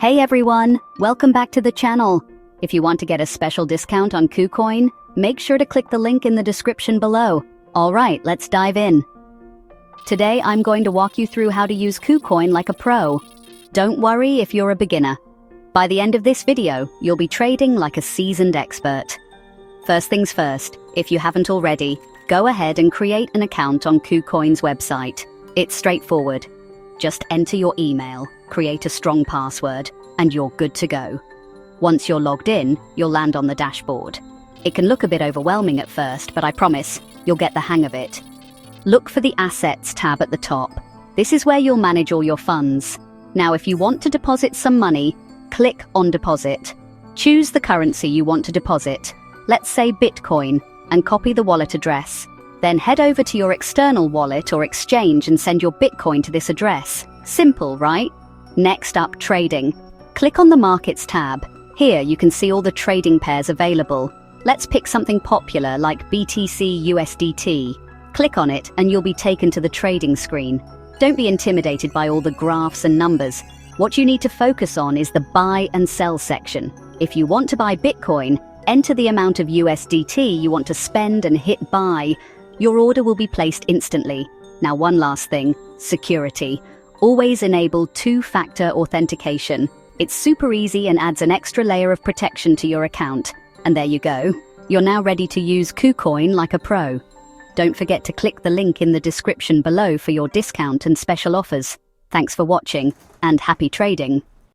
Hey everyone, welcome back to the channel. If you want to get a special discount on KuCoin, make sure to click the link in the description below. Alright, let's dive in. Today I'm going to walk you through how to use KuCoin like a pro. Don't worry if you're a beginner. By the end of this video, you'll be trading like a seasoned expert. First things first, if you haven't already, go ahead and create an account on KuCoin's website. It's straightforward. Just enter your email, create a strong password, and you're good to go. Once you're logged in, you'll land on the dashboard. It can look a bit overwhelming at first, but I promise you'll get the hang of it. Look for the Assets tab at the top. This is where you'll manage all your funds. Now, if you want to deposit some money, click on Deposit. Choose the currency you want to deposit. Let's say Bitcoin, and copy the wallet address. Then head over to your external wallet or exchange and send your Bitcoin to this address. Simple, right? Next up, trading. Click on the Markets tab. Here you can see all the trading pairs available. Let's pick something popular like BTC USDT. Click on it and you'll be taken to the trading screen. Don't be intimidated by all the graphs and numbers. What you need to focus on is the buy and sell section. If you want to buy Bitcoin, enter the amount of USDT you want to spend and hit buy. Your order will be placed instantly. Now, one last thing, security. Always enable two-factor authentication. It's super easy and adds an extra layer of protection to your account. And there you go. You're now ready to use KuCoin like a pro. Don't forget to click the link in the description below for your discount and special offers. Thanks for watching, and happy trading.